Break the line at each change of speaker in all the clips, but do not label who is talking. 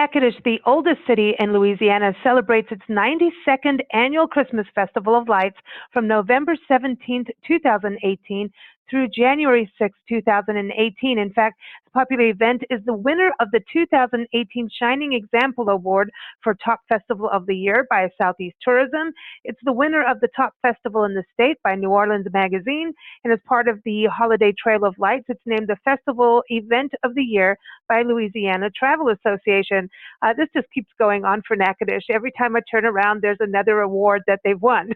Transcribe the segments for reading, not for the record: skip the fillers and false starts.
Natchitoches, the oldest city in Louisiana, celebrates its 92nd annual Christmas Festival of Lights from November 17th, 2018 through January 6th, 2018. In fact, this popular event is the winner of the 2018 Shining Example Award for Top Festival of the Year by Southeast Tourism. It's the winner of the Top Festival in the State by New Orleans Magazine, and as part of the Holiday Trail of Lights, it's named the Festival Event of the Year by Louisiana Travel Association. This just keeps going on for Natchitoches. Every time I turn around, there's another award that they've won.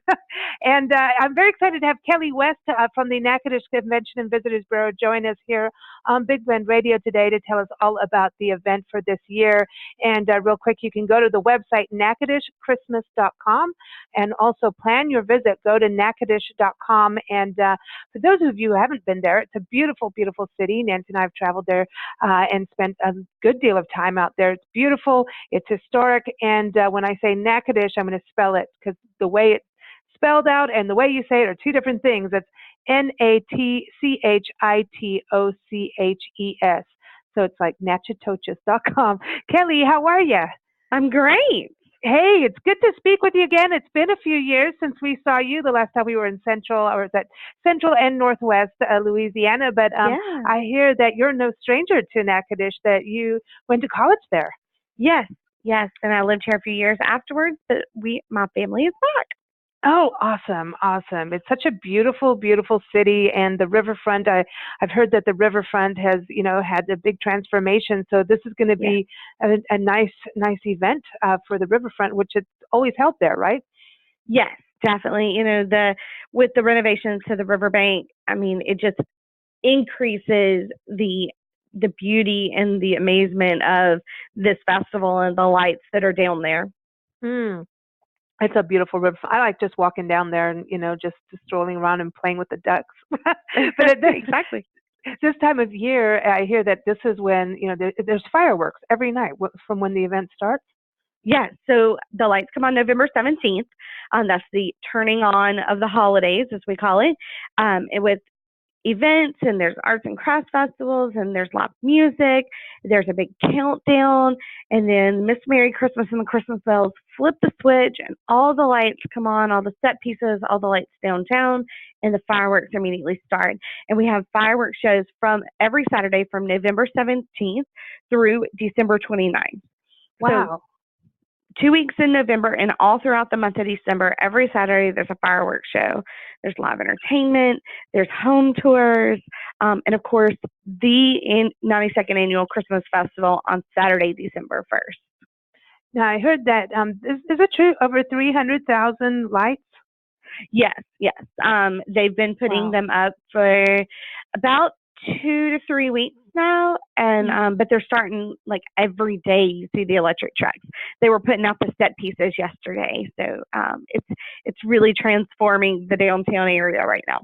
And I'm very excited to have Kelli West from the Natchitoches Convention and Visitors Bureau join us here on Big Blend Radio today to tell us all about the event for this year. And real quick, you can go to the website natchitocheschristmas.com and also plan your visit. Go to natchitoches.com. And for those of you who haven't been there, it's a beautiful, beautiful city. Nancy and I have traveled there and spent a good deal of time out there. It's beautiful. It's historic. And when I say Natchitoches, I'm going to spell it because the way it's spelled out and the way you say it are two different things. It's Natchitoches. So it's like Natchitoches.com. Kelli, how are you?
I'm great.
Hey, it's good to speak with you again. It's been a few years since we saw you the last time we were in Central and Northwest Louisiana. But I hear that you're no stranger to Natchitoches, that you went to college there.
Yes. And I lived here a few years afterwards, but my family is back.
Oh, awesome. It's such a beautiful, beautiful city, and the riverfront, I've heard that the riverfront has, had a big transformation. So this is going to be a nice event for the riverfront, which it's always held there, right?
Yes, definitely. With the renovations to the riverbank, it just increases the beauty and the amazement of this festival and the lights that are down there.
It's a beautiful river. I like just walking down there and, just strolling around and playing with the ducks. But
exactly.
This time of year, I hear that this is when, there's fireworks every night from when the event starts.
Yeah, so the lights come on November 17th. That's the turning on of the holidays, as we call it, with events, and there's arts and crafts festivals, and there's live music. There's a big countdown, and then Miss Merry Christmas and the Christmas bells flip the switch, and all the lights come on, all the set pieces, all the lights downtown, and the fireworks immediately start. And we have fireworks shows from every Saturday from November 17th through December 29th.
Wow.
So, 2 weeks in November and all throughout the month of December, every Saturday there's a fireworks show. There's live entertainment, there's home tours, and of course the 92nd Annual Christmas Festival on Saturday, December 1st.
Now I heard that, is it true, over 300,000 lights?
Yes. They've been putting them up for about 2 to 3 weeks now, and but they're starting like every day. You see the electric trucks. They were putting out the set pieces yesterday, so it's really transforming the downtown area right now.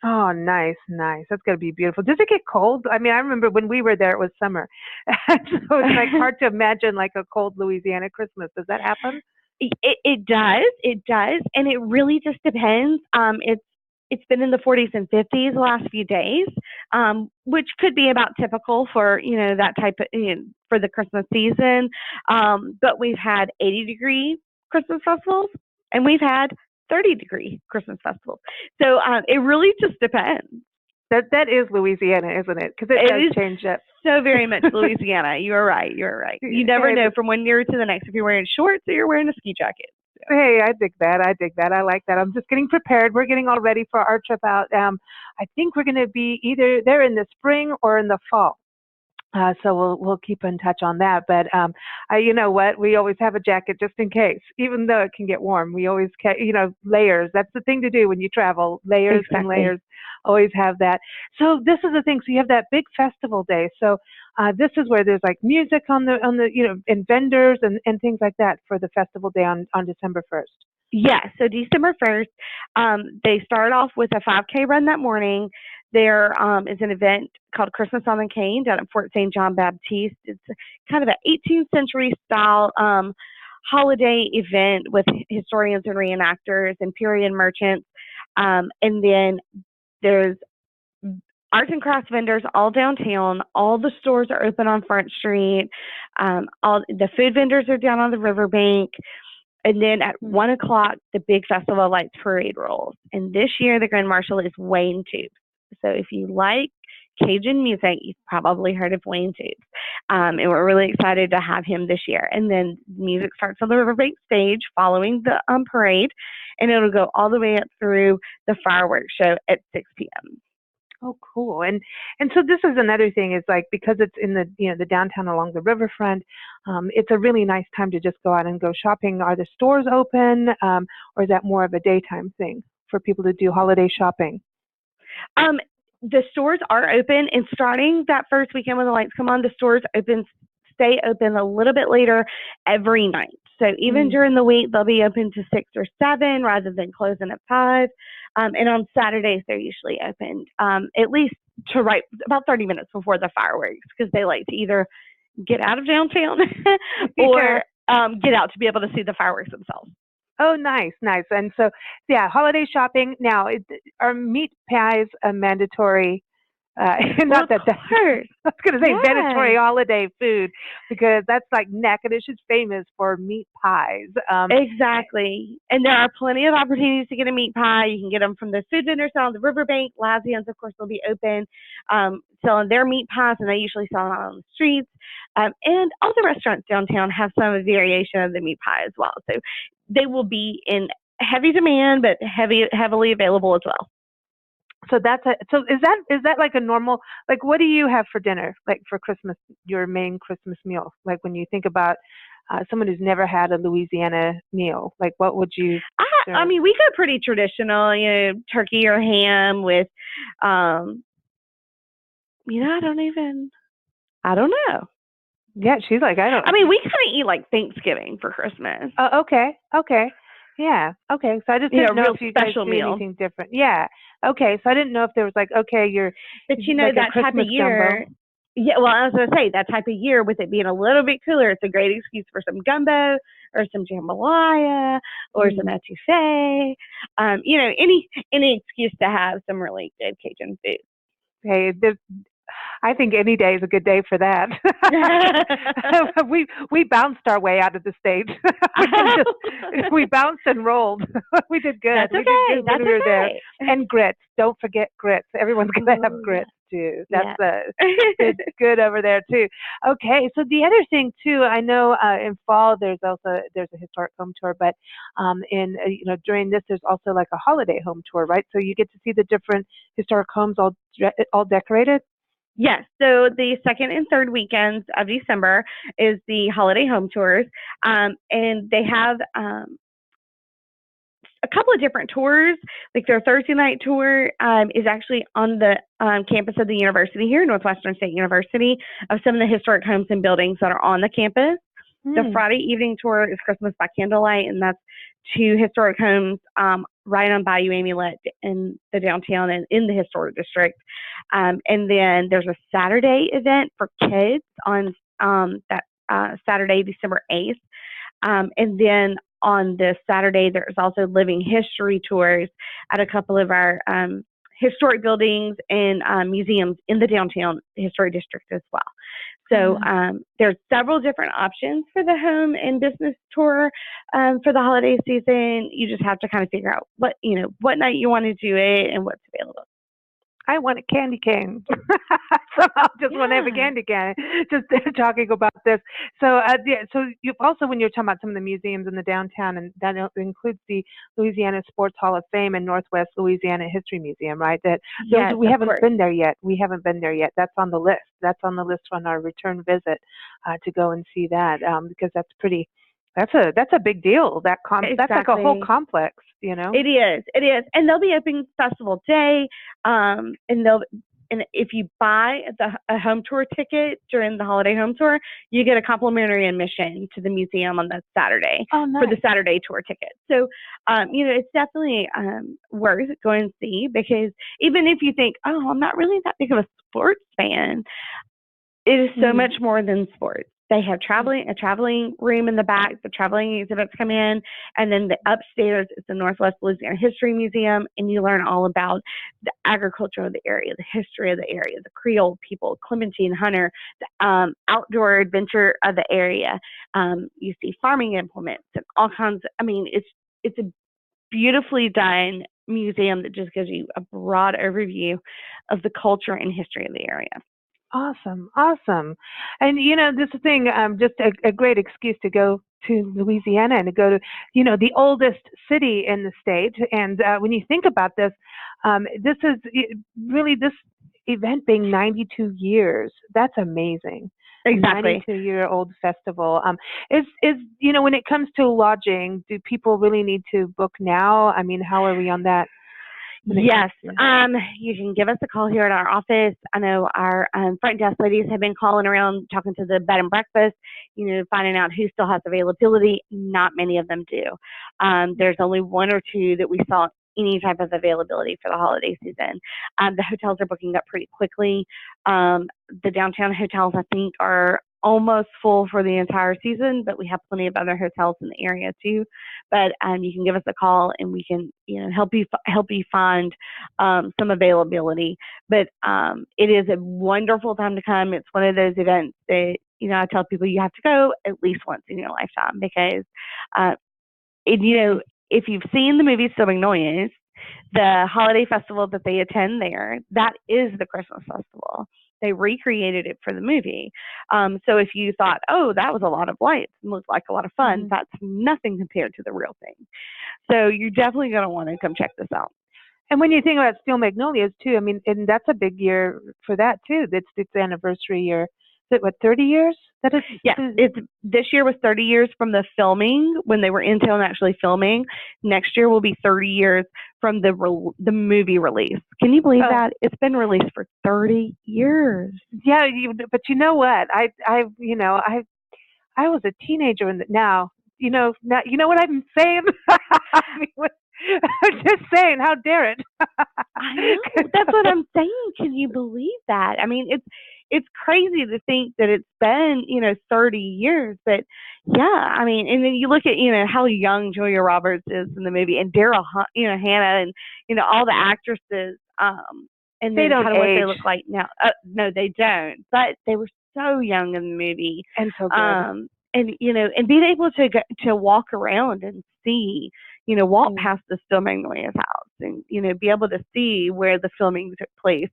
Oh, nice. That's going to be beautiful. Does it get cold? I remember when we were there, it was summer, so it's like hard to imagine like a cold Louisiana Christmas. Does that happen?
It does, and it really just depends. It's been in the 40s and 50s the last few days, which could be about typical for, that type of, for the Christmas season. But we've had 80-degree Christmas festivals, and we've had 30-degree Christmas festivals. So it really just depends.
That is Louisiana, isn't it? Because it does change it.
So very much Louisiana. You're right. You never know from one year to the next if you're wearing shorts or you're wearing a ski jacket.
Hey, I dig that. I like that. I'm just getting prepared. We're getting all ready for our trip out. I think we're going to be either there in the spring or in the fall. So we'll keep in touch on that. But you know what? We always have a jacket just in case, even though it can get warm. We always, layers. That's the thing to do when you travel. Layers and layers. Always have that. So this is the thing. So you have that big festival day. So this is where there's like music on the and vendors and things like that for the festival day on December 1st.
Yeah, so December 1st, they start off with a 5K run that morning. There is an event called Christmas on the Cane down at Fort St. John Baptiste. It's kind of an 18th century style holiday event with historians and reenactors and period merchants. And then there's arts and crafts vendors all downtown. All the stores are open on Front Street. All the food vendors are down on the riverbank. And then at 1 o'clock, the big Festival of Lights parade rolls. And this year, the Grand Marshal is Wayne Tubes. So if you like Cajun music, you've probably heard of Wayne Tubes. And we're really excited to have him this year. And then music starts on the riverbank stage following the parade, and it'll go all the way up through the fireworks show at 6 p.m.
Oh, cool. And so this is another thing is like, because it's in the, the downtown along the riverfront, it's a really nice time to just go out and go shopping. Are the stores open, or is that more of a daytime thing for people to do holiday shopping?
The stores are open, and starting that first weekend when the lights come on, the stores stay open a little bit later every night. So even during the week, they'll be open to 6 or 7 rather than closing at 5. And on Saturdays, they're usually open at least to right about 30 minutes before the fireworks, because they like to either get out of downtown or get out to be able to see the fireworks themselves.
Oh, nice. And so, yeah, holiday shopping. Now, are meat pies a mandatory? Not that I was going to say mandatory holiday food, because that's like Natchitoches is famous for meat pies.
Exactly. And there are plenty of opportunities to get a meat pie. You can get them from the food vendors on the riverbank. Lazian's, of course, will be open selling their meat pies, and they usually sell them out on the streets. And all the restaurants downtown have some variation of the meat pie as well. So they will be in heavy demand, but heavily available as well.
So so is that like a normal, like, what do you have for dinner, like for Christmas, your main Christmas meal? Like when you think about someone who's never had a Louisiana meal, like what would you serve?
I mean, we go pretty traditional, turkey or ham with, I don't know.
Yeah, she's like,
I mean, we kind of eat like Thanksgiving for Christmas.
Oh, okay. Yeah. Okay. So I just didn't know if you guys do anything different. Yeah. Okay. So I didn't know if there was like, okay,
but like that type of year. Gumbo. Yeah. Well, I was going to say that type of year, with it being a little bit cooler, it's a great excuse for some gumbo or some jambalaya or some etouffee. Any excuse to have some really good Cajun food.
Hey, I think any day is a good day for that. We bounced our way out of the stage. We bounced and rolled. We did good.
That's okay.
That's okay. There. And grits. Don't forget grits. Everyone's gonna have grits too. That's good over there too. Okay. So the other thing too, I know in fall there's a historic home tour, but during this there's also like a holiday home tour, right? So you get to see the different historic homes all decorated.
Yes. So the second and third weekends of December is the holiday home tours. And they have a couple of different tours. Like their Thursday night tour is actually on the campus of the university here, Northwestern State University, of some of the historic homes and buildings that are on the campus. The Friday evening tour is Christmas by Candlelight, and that's 2 historic homes right on Bayou Amulet in the downtown and in the historic district. And then there's a Saturday event for kids on that Saturday, December 8th. And then on this Saturday, there's also living history tours at a couple of our historic buildings and museums in the downtown historic district as well. So there's several different options for the home and business tour for the holiday season. You just have to kind of figure out what night you want to do it and what's available.
I want a candy cane. So I just want to have a candy cane. Just talking about this. So so you've also, when you're talking about some of the museums in the downtown, and that includes the Louisiana Sports Hall of Fame and Northwest Louisiana History Museum, right? We haven't been there yet. That's on the list. That's on the list on our return visit to go and see that, because that's pretty. That's a big deal. Exactly. That's like a whole complex,
It is, and they'll be open festival day, and if you buy a home tour ticket during the holiday home tour, you get a complimentary admission to the museum on that Saturday for the Saturday tour ticket. So, it's definitely worth going to see, because even if you think, oh, I'm not really that big of a sports fan, it is so much more than sports. They have a traveling room in the back. The traveling exhibits come in, and then the upstairs is the Northwest Louisiana History Museum, and you learn all about the agriculture of the area, the history of the area, the Creole people, Clementine Hunter, the outdoor adventure of the area. You see farming implements and all kinds. I mean, it's a beautifully done museum that just gives you a broad overview of the culture and history of the area.
Awesome, awesome. And this thing, just a great excuse to go to Louisiana and to go to, the oldest city in the state. And when you think about this, this is really this event being 92 years. That's amazing.
Exactly.
92-year-old festival. Is when it comes to lodging, do people really need to book now? I mean, how are we on that?
Yes. You can give us a call here at our office. I know our front desk ladies have been calling around, talking to the bed and breakfast, finding out who still has availability. Not many of them do. There's only one or two that we saw any type of availability for the holiday season. The hotels are booking up pretty quickly. The downtown hotels, I think, are almost full for the entire season, but we have plenty of other hotels in the area too. But you can give us a call and we can help you find some availability. But it is a wonderful time to come. It's one of those events that I tell people you have to go at least once in your lifetime, because if you've seen the movie Still Magnolias, the holiday festival that they attend there, that is the Christmas festival. They recreated it for the movie. So if you thought, oh, that was a lot of lights and looked like a lot of fun, mm-hmm. That's nothing compared to the real thing. So you're definitely going to want to come check this out.
And when you think about Steel Magnolias too, I mean, and that's a big year for that too. That's its anniversary year. Is it 30 years?
This year was 30 years from the filming, when they were in town actually filming. Next year will be 30 years from the movie release. Can you believe that? It's been released for 30 years.
Yeah, but you know what? I was a teenager now. You know what I'm saying? I'm just saying, how dare it?
I know. That's what I'm saying. Can you believe that? I mean, it's crazy to think that it's been, 30 years, but yeah, I mean, and then you look at, how young Julia Roberts is in the movie, and Daryl, Hannah, and, all the actresses, and
they don't age.
What they look like now. No, they don't, but they were so young in the movie.
And so good.
And, and being able to walk around and see, walk past the Still Magnolias house and, be able to see where the filming took place.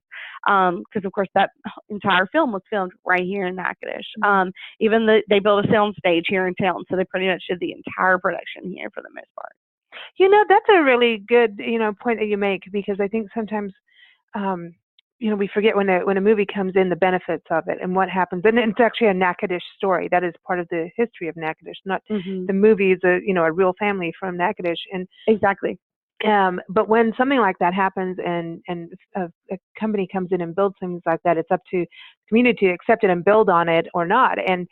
Because, of course, that entire film was filmed right here in Natchitoches. Even they built a sound stage here in town, so they pretty much did the entire production here for the most part.
That's a really good, point that you make, because I think sometimes, we forget when a movie comes in, the benefits of it and what happens. And it's actually a Natchitoches story. That is part of the history of Natchitoches. Not the movie is a real family from Natchitoches. And
exactly.
But when something like that happens and a company comes in and builds things like that, it's up to the community to accept it and build on it or not. And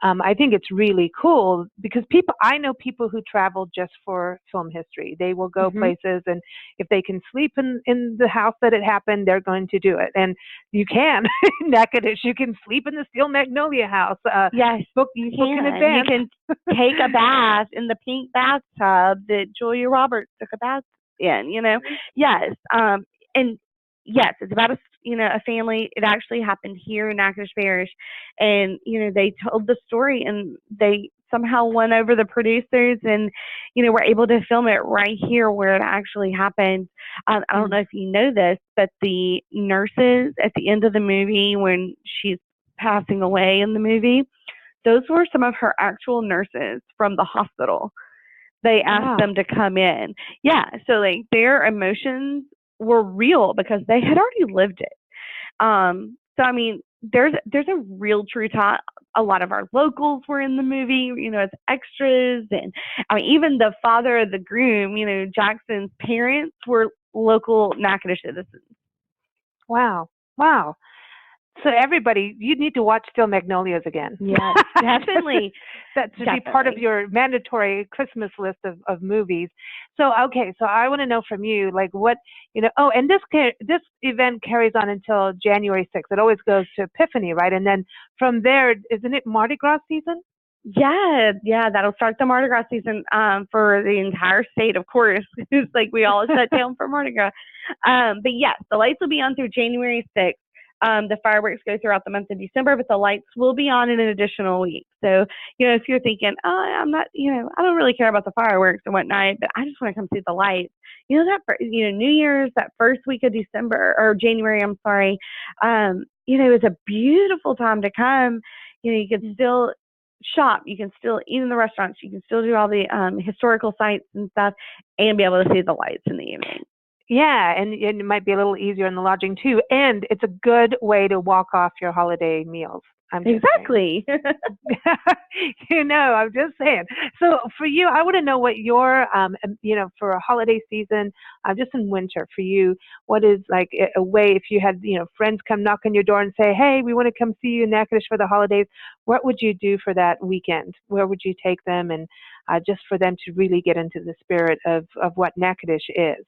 I think it's really cool, because I know people who travel just for film history. They will go places, and if they can sleep in the house that it happened, they're going to do it. And you can, in Natchitoches, you can sleep in the Steel Magnolia house.
Yes,
book in advance.
You can take a bath in the pink bathtub that Julia Roberts took a bath in, Yes. And yes, it's about a family. It actually happened here in Natchitoches Parish, and they told the story, and they somehow won over the producers, and were able to film it right here where it actually happened. I don't know if you know this, but the nurses at the end of the movie, when she's passing away in the movie, those were some of her actual nurses from the hospital. They asked them to come in. Yeah, so their emotions were real because they had already lived it. So I mean, there's a real true tie. A lot of our locals were in the movie, as extras, and I mean, even the father of the groom, Jackson's parents were local Natchitoches citizens.
Wow. So everybody, you need to watch Still Magnolias again.
Yes, definitely.
That should be part of your mandatory Christmas list of movies. So, okay, so I want to know from you, like what, and this event carries on until January 6th. It always goes to Epiphany, right? And then from there, isn't it Mardi Gras season?
Yeah, that'll start the Mardi Gras season for the entire state, of course. It's like we all shut down for Mardi Gras. But yes, the lights will be on through January 6th. The fireworks go throughout the month of December, but the lights will be on in an additional week. So, if you're thinking, oh, I'm not, I don't really care about the fireworks and whatnot, but I just want to come see the lights. New Year's, that first week of December or January, I'm sorry. It's a beautiful time to come. You can still shop, you can still eat in the restaurants, you can still do all the historical sites and stuff, and be able to see the lights in the evening.
Yeah, and it might be a little easier in the lodging too, and it's a good way to walk off your holiday meals.
Exactly.
I'm just saying. So for you, I want to know what your, for a holiday season, just in winter for you, what is like a way if you had, friends come knock on your door and say, hey, we want to come see you in Natchitoches for the holidays. What would you do for that weekend? Where would you take them? And just for them to really get into the spirit of what Natchitoches is.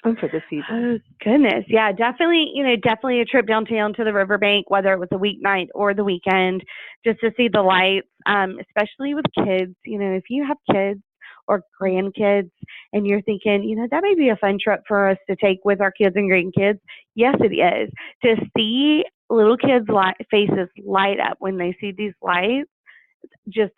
For this season.
Oh goodness, yeah, definitely a trip downtown to the riverbank, whether it was a weeknight or the weekend, just to see the lights, especially with kids. If you have kids or grandkids and you're thinking, that may be a fun trip for us to take with our kids and grandkids. Yes, it is. To see little kids' faces light up when they see these lights, just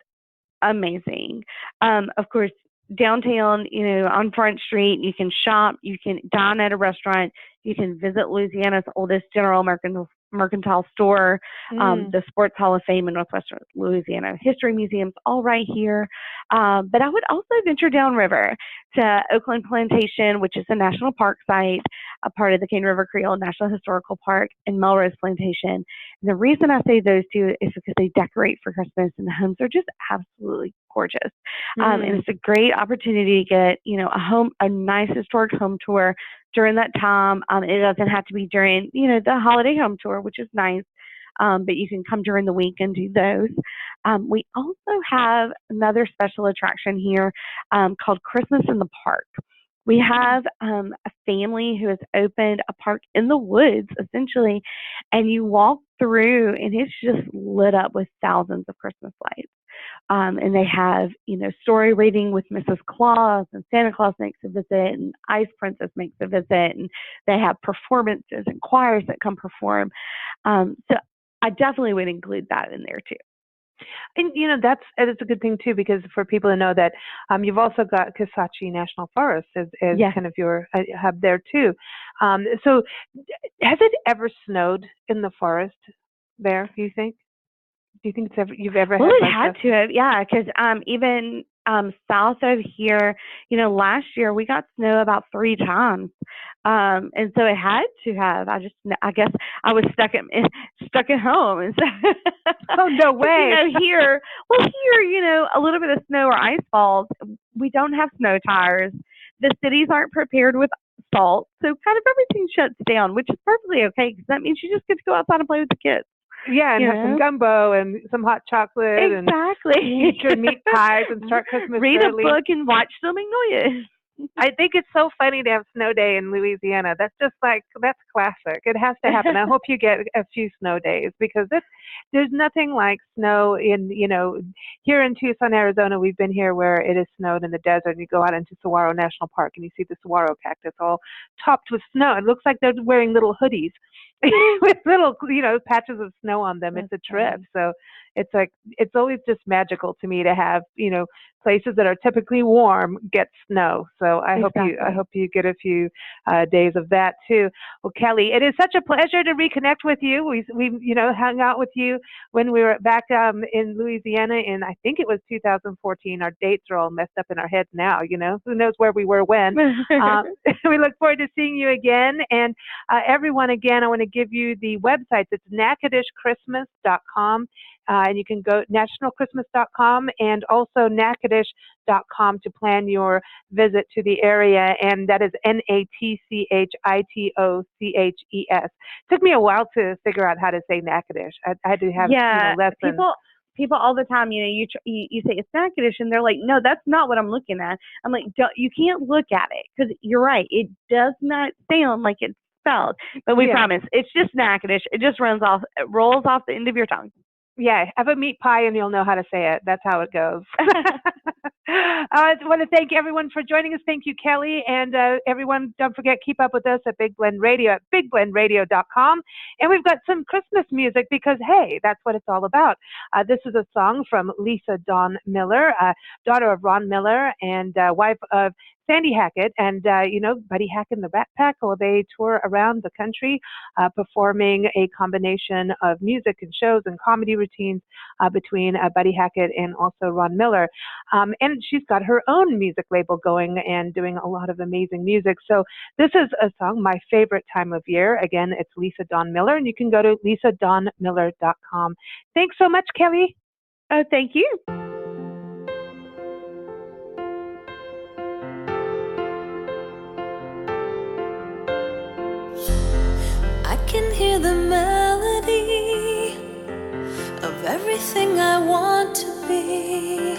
amazing. Of course, downtown, on Front Street, you can shop, you can dine at a restaurant, you can visit Louisiana's oldest general mercantile store, the Sports Hall of Fame in Northwestern Louisiana, history museums, all right here. But I would also venture downriver to Oakland Plantation, which is a national park site, a part of the Cane River Creole National Historical Park, and Melrose Plantation. And the reason I say those two is because they decorate for Christmas, and the homes are just absolutely gorgeous. And it's a great opportunity to get, a nice historic home tour during that time. It doesn't have to be during, the holiday home tour, which is nice. But you can come during the week and do those. We also have another special attraction here called Christmas in the Park. We have a family who has opened a park in the woods, essentially, and you walk through, and it's just lit up with thousands of Christmas lights. And they have, story reading with Mrs. Claus, and Santa Claus makes a visit, and Ice Princess makes a visit, and they have performances and choirs that come perform. So I definitely would include that in there too.
And it's a good thing too, because for people to know that you've also got Kisatchie National Forest as kind of your hub there too. So has it ever snowed in the forest there, do you think? Do you think you've ever
had?
Well,
it had to have, yeah, because even south of here, last year we got snow about 3 times, and so it had to have. I guess I was stuck at home, and so
oh no way.
Here, a little bit of snow or ice falls. We don't have snow tires. The cities aren't prepared with salt, so kind of everything shuts down, which is perfectly okay because that means you just get to go outside and play with the kids.
Yeah, and have some gumbo and some hot chocolate.
Exactly.
And eat your meat pies and start Christmas
Read
early.
a book and watch Still Magnolias.
I think it's so funny to have snow day in Louisiana. That's classic. It has to happen. I hope you get a few snow days because there's nothing like snow in, here in Tucson, Arizona, we've been here where it has snowed in the desert and you go out into Saguaro National Park and you see the saguaro cactus all topped with snow. It looks like they're wearing little hoodies with little, patches of snow on them. It's a trip. So it's always just magical to me to have, places that are typically warm get snow. So I hope you get a few days of that too. Well, Kelli, it is such a pleasure to reconnect with you. We hung out with you when we were back in Louisiana in, I think it was 2014. Our dates are all messed up in our heads now. Who knows where we were when. We look forward to seeing you again. And everyone, again, I want to give you the website. It's natchitocheschristmas.com. and you can go nationalchristmas.com and also natchitoches.com to plan your visit to the area, and that is Natchitoches. Took me a while to figure out how to say Natchitoches. I had to have lessons.
People all the time, you say it's Natchitoches, and they're like, no, that's not what I'm looking at. I'm like, you can't look at it, because you're right, it does not sound like it's spelled, but we promise it's just Natchitoches. It just rolls off the end of your tongue.
Yeah, have a meat pie and you'll know how to say it. That's how it goes. I want to thank everyone for joining us. Thank you, Kelli. And everyone, don't forget, keep up with us at Big Blend Radio at bigblendradio.com. And we've got some Christmas music because, hey, that's what it's all about. This is a song from Lisa Dawn Miller, daughter of Ron Miller and wife of Sandy Hackett, and Buddy Hackett and the Rat Pack. Well, they tour around the country performing a combination of music and shows and comedy routines between Buddy Hackett and also Ron Miller. And she's got her own music label going and doing a lot of amazing music. So this is a song, my favorite time of year. Again, it's Lisa Dawn Miller, and you can go to lisadawnmiller.com. Thanks so much, Kelli.
Oh, thank you.
I can hear the melody of everything I want to be.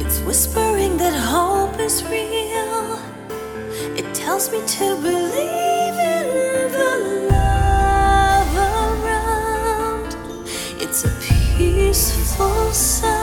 It's whispering that hope is real. It tells me to believe in the love around. It's a peaceful sound.